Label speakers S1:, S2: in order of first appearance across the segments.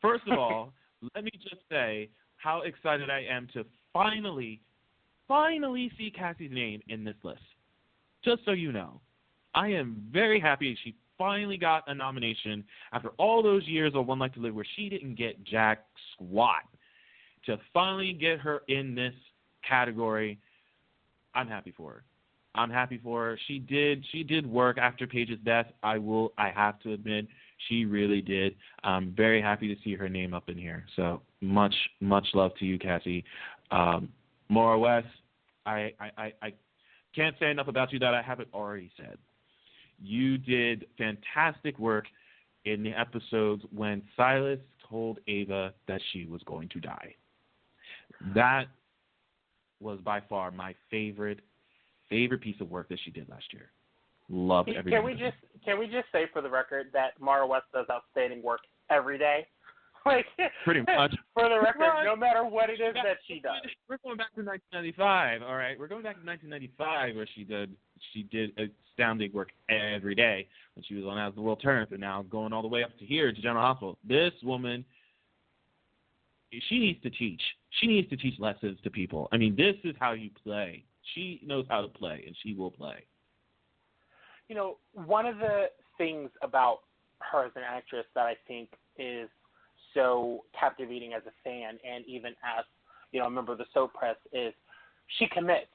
S1: First of all, let me just say how excited I am to finally see Cassie's name in this list. Just so you know, I am very happy she finally got a nomination after all those years of One Life to Live where she didn't get jack squat. To finally get her in this category, I'm happy for her. She did work after Paige's death. I have to admit, she really did. I'm very happy to see her name up in here. So much love to you, Cassie. Maura West, I can't say enough about you that I haven't already said. You did fantastic work in the episodes when Silas told Ava that she was going to die. That was by far my favorite piece of work that she did last year. Loved every
S2: Can we just say for the record that Maura West does outstanding work every day? Like,
S1: pretty much.
S2: For the record, no matter what it is that she does.
S1: We're going back to 1995, all right? We're going back to 1995 where she did astounding work every day when she was on As the World Turns, and now going all the way up to here to General Hospital. This woman, she needs to teach. She needs to teach lessons to people. I mean, this is how you play. She knows how to play, and she will play.
S2: You know, one of the things about her as an actress that I think is so captivating as a fan and even as, a member of the soap press is she commits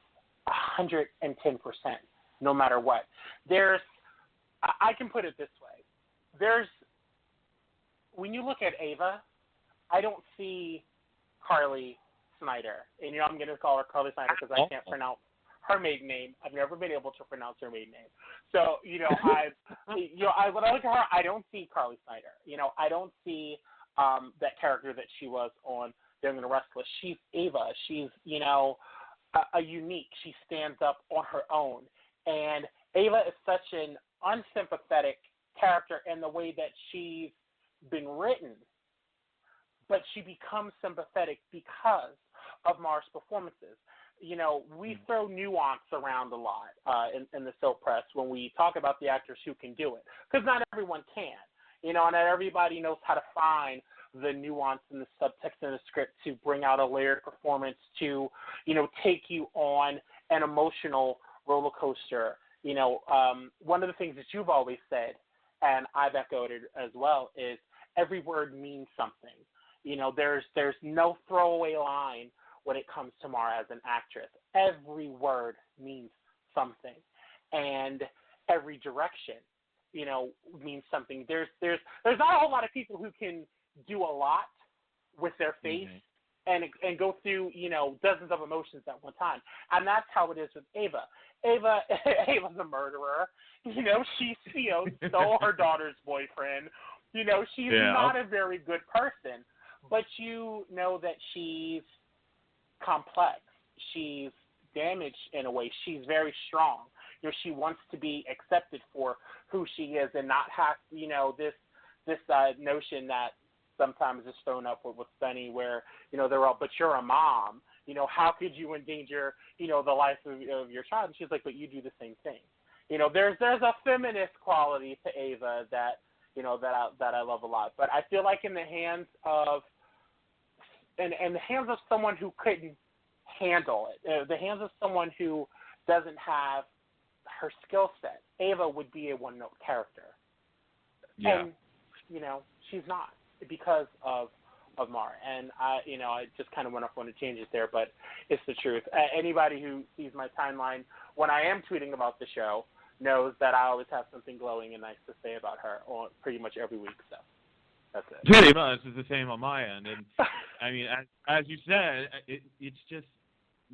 S2: 110% no matter what. I can put it this way. When you look at Ava, I don't see Carly Snyder. And, I'm going to call her Carly Snyder because I can't pronounce her maiden name. I've never been able to pronounce her maiden name. So, when I look at her, I don't see Carly Snyder. I don't see that character that she was on Young and Restless. She's Ava. She's, a unique. She stands up on her own. And Ava is such an unsympathetic character in the way that she's been written, but she becomes sympathetic because of Maura's performances. We throw nuance around a lot in the soap press when we talk about the actors who can do it, because not everyone can. Not everybody knows how to find the nuance and the subtext in the script to bring out a layered performance to, take you on an emotional roller coaster. One of the things that you've always said, and I've echoed it as well, is every word means something. There's no throwaway line when it comes to Maura as an actress. Every word means something, and every direction, means something. There's not a whole lot of people who can do a lot with their face and go through, dozens of emotions at one time. And that's how it is with Ava. Ava's a murderer. She stole her daughter's boyfriend. She's not a very good person, but that she's complex. She's damaged in a way. She's very strong. She wants to be accepted for who she is and not have, this notion that sometimes is thrown up with Sunny where, they're all, but you're a mom. How could you endanger, the life of your child? And she's like, but you do the same thing. There's a feminist quality to Ava that, that I love a lot. But I feel like in the hands of someone who couldn't handle it, the hands of someone who doesn't have her skill set, Ava would be a one-note character. Yeah. And, she's not because of Maura. And, I just kind of went off on a tangent there, but it's the truth. Anybody who sees my timeline when I am tweeting about the show knows that I always have something glowing and nice to say about her on pretty much every week. So that's it.
S1: Pretty much. It's the same on my end. And, I mean, as you said, it's just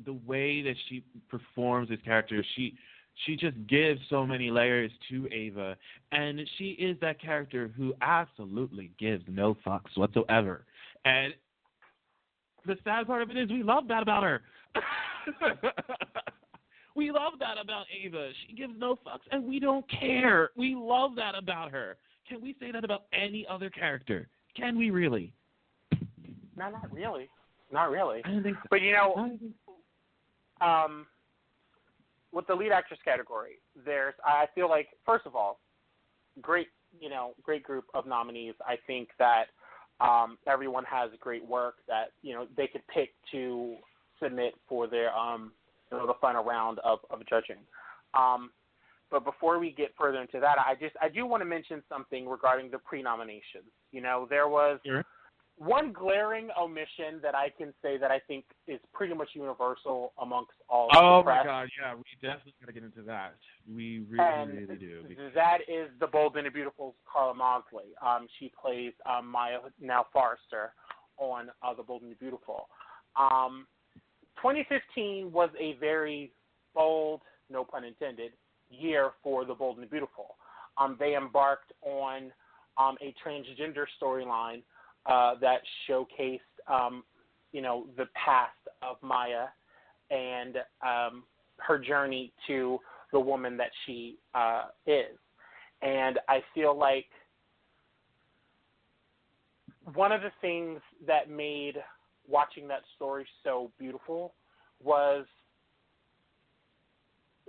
S1: the way that she performs this character. She just gives so many layers to Ava, and she is that character who absolutely gives no fucks whatsoever. And the sad part of it is we love that about her. We love that about Ava. She gives no fucks, and we don't care. We love that about her. Can we say that about any other character? Can we really?
S2: No, not really. Not really.
S1: I don't think so.
S2: But, with the lead actress category, I feel like, first of all, great group of nominees. I think that Everyone has great work that they could pick to submit for their the final round of judging. But before we get further into that, I do want to mention something regarding the pre-nominations. There was one glaring omission that I can say that I think is pretty much universal amongst all the press.
S1: Oh, my God, yeah, we definitely got to get into that. We really do.
S2: That is The Bold and the Beautiful's Carla Mosley. She plays Maya, now Forrester, on The Bold and the Beautiful. 2015 was a very bold, no pun intended, year for The Bold and the Beautiful. They embarked on a transgender storyline that showcased, the past of Maya and her journey to the woman that she is. And I feel like one of the things that made watching that story so beautiful was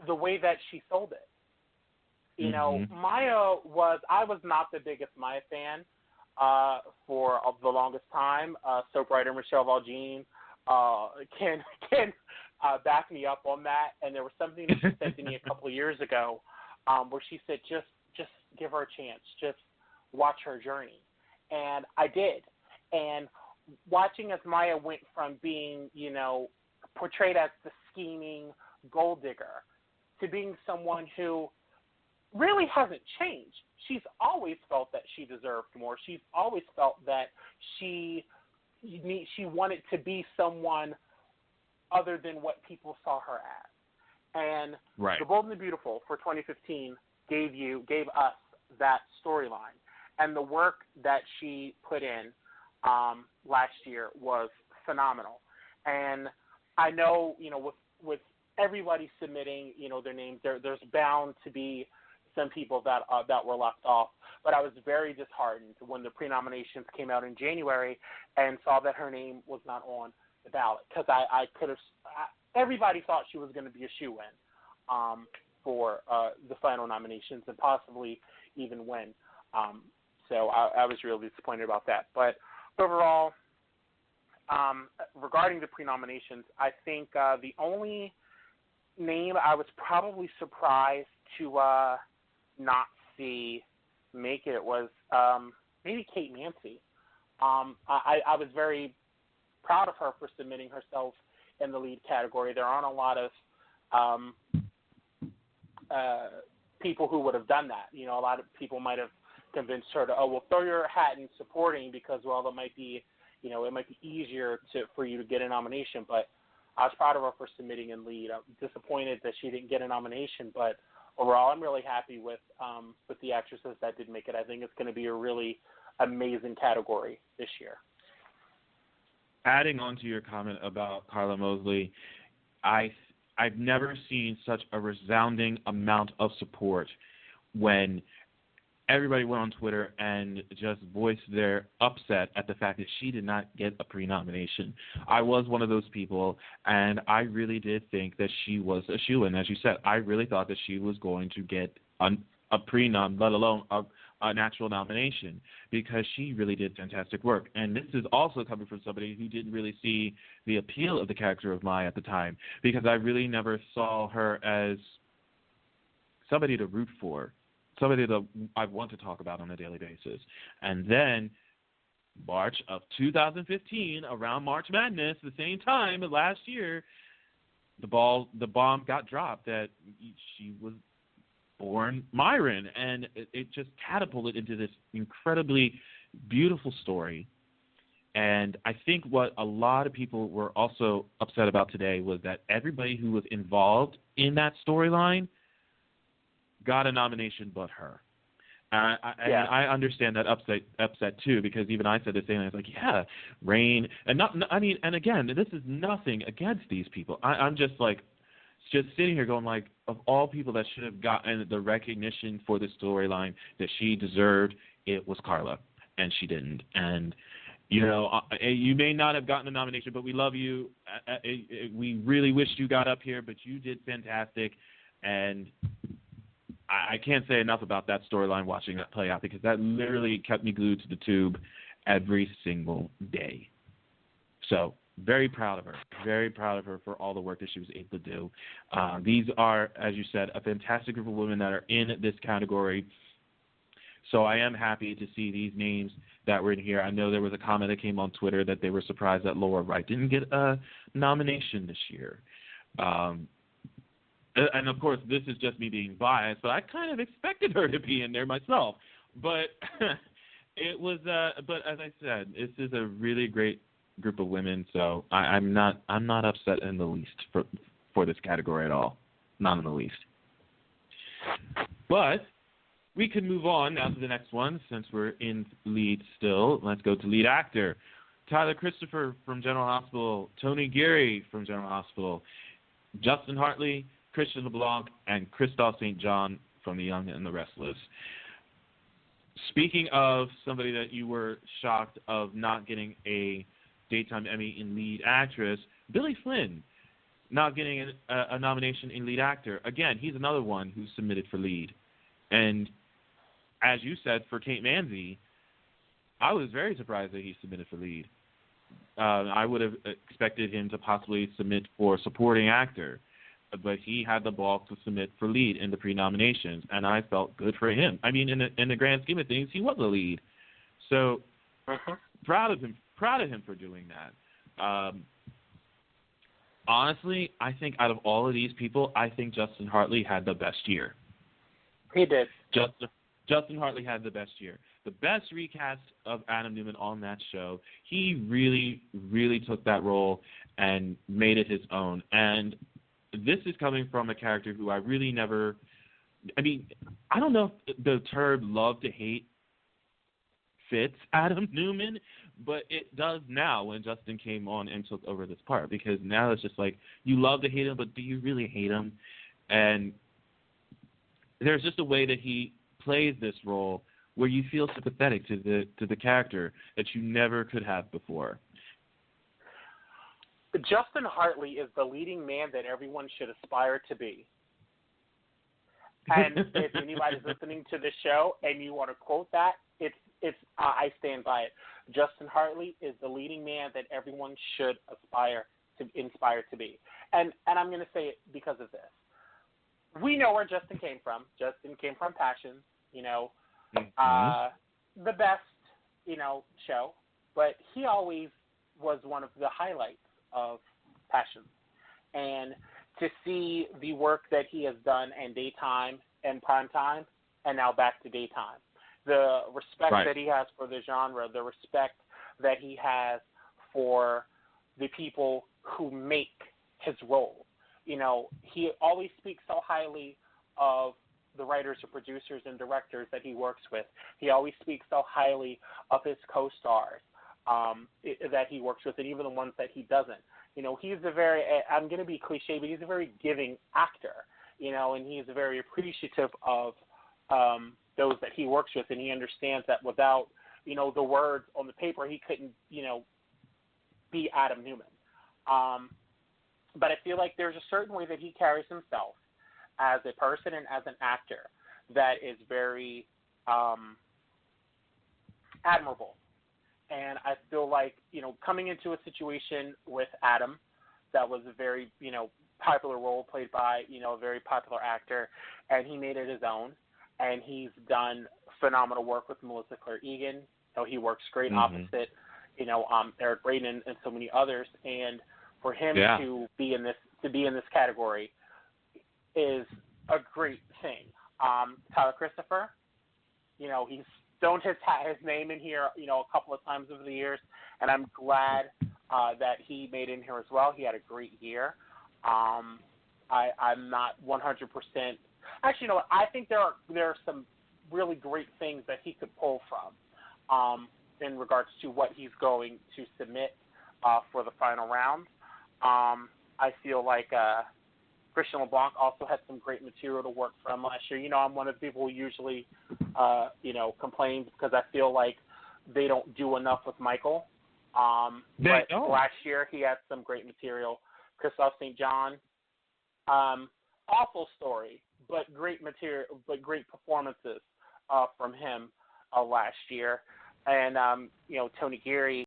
S2: the way that she sold it. I was not the biggest Maya fan for the longest time. Soap writer Michelle Valjean can back me up on that. And there was something that she said to me a couple of years ago where she said, just give her a chance. Just watch her journey. And I did. And watching as Maya went from being, portrayed as the scheming gold digger to being someone who really hasn't changed. She's always felt that she deserved more. She's always felt that she wanted to be someone other than what people saw her as. And The Bold and the Beautiful for 2015 gave us that storyline. And the work that she put in last year was phenomenal. And I know, with everybody submitting, their names, there's bound to be some people that were left off. But I was very disheartened when the pre-nominations came out in January and saw that her name was not on the ballot, because I could have. Everybody thought she was going to be a shoo-in for the final nominations and possibly even win. So I was really disappointed about that. But overall, regarding the pre-nominations, I think the only name I was probably surprised to not see make it was maybe Kate Mansi. I was very proud of her for submitting herself in the lead category. There aren't a lot of people who would have done that. A lot of people might have convinced her to, throw your hat in supporting because, it might be, it might be easier for you to get a nomination. But I was proud of her for submitting in lead. I'm disappointed that she didn't get a nomination, but overall, I'm really happy with the actresses that did make it. I think it's going to be a really amazing category this year.
S1: Adding on to your comment about Carla Mosley, I've never seen such a resounding amount of support when everybody went on Twitter and just voiced their upset at the fact that she did not get a pre-nomination. I was one of those people, and I really did think that she was a shoo-in. As you said, I really thought that she was going to get a pre-nom, let alone an actual nomination, because she really did fantastic work. And this is also coming from somebody who didn't really see the appeal of the character of Maya at the time, because I really never saw her as somebody to root for, somebody that I want to talk about on a daily basis. And then March of 2015, around March Madness, the same time last year, the bomb got dropped that she was born Myron, and it just catapulted into this incredibly beautiful story. And I think what a lot of people were also upset about today was that everybody who was involved in that storyline got a nomination but her. I understand that upset too, because even I said the same. I was like, yeah, Rain, and and again, this is nothing against these people. I'm just sitting here going like, of all people that should have gotten the recognition for the storyline that she deserved, it was Carla, and she didn't. And you may not have gotten a nomination, but we love you. We really wished you got up here, but you did fantastic, and I can't say enough about that storyline, watching that play out, because that literally kept me glued to the tube. every single day. So very proud of her. Very proud of her for all the work that she was able to do. These are, as you said, a fantastic group of women that are in this category. So I am happy to see these names that were in here. I know there was a comment that came on Twitter that they were surprised that Laura Wright didn't get a nomination this year. And, of course, this is just me being biased, but I kind of expected her to be in there myself. But it was but as I said, this is a really great group of women, so I'm not upset in the least for this category at all. Not in the least. But we can move on now to the next one since we're in lead still. Let's go to lead actor. Tyler Christopher from General Hospital, Tony Geary from General Hospital, Justin Hartley, Christian LeBlanc, and Christophe St. John from The Young and the Restless. Speaking of somebody that you were shocked of not getting a Daytime Emmy in lead actress, Billy Flynn not getting a nomination in lead actor. Again, he's another one who submitted for lead. And as you said, for Kate Manzi, I was very surprised that he submitted for lead. I would have expected him to possibly submit for supporting actor, but he had the balls to submit for lead in the pre-nominations, and I felt good for him. I mean, in the grand scheme of things, he was a lead. So proud of him for doing that. Honestly, I think out of all of these people, I think Justin Hartley had the best year.
S2: He did.
S1: Justin Hartley had the best year. The best recast of Adam Newman on that show. He really, really took that role and made it his own. And this is coming from a character who I really never – I mean, I don't know if the term love to hate fits Adam Newman, but it does now when Justin came on and took over this part, because now it's just like you love to hate him, but do you really hate him? And there's just a way that he plays this role where you feel sympathetic to the character that you never could have before.
S2: Justin Hartley is the leading man that everyone should aspire to be. And if anybody's listening to this show and you want to quote that, I stand by it. Justin Hartley is the leading man that everyone should inspire to be. And I'm going to say it because of this. We know where Justin came from. Justin came from Passion, the best, show. But he always was one of the highlights of Passion. And to see the work that he has done in daytime and primetime and now back to daytime, the respect that he has for the genre, the respect that he has for the people who make his role. He always speaks so highly of the writers or producers and directors that he works with. He always speaks so highly of his co-stars that he works with, and even the ones that he doesn't. He's I'm going to be cliche, but he's a very giving actor, and he's very appreciative of those that he works with, and he understands that without, the words on the paper, he couldn't, be Adam Newman. But I feel like there's a certain way that he carries himself as a person and as an actor that is very admirable. And I feel like, coming into a situation with Adam that was a very, popular role played by, a very popular actor, and he made it his own. And he's done phenomenal work with Melissa Claire Egan. He works great opposite, Eric Braeden and so many others. And for him to be in this category is a great thing. Tyler Christopher, he's thrown his name in here, a couple of times over the years, and I'm glad that he made it in here as well. He had a great year. I'm not 100%. Actually, I think there are some really great things that he could pull from in regards to what he's going to submit for the final round. I feel like Christian LeBlanc also had some great material to work from last year. I'm one of the people who usually, complains because I feel like they don't do enough with Michael. But last year he had some great material. Christophe St. John, awful story, but great material, but great performances from him last year. and Tony Geary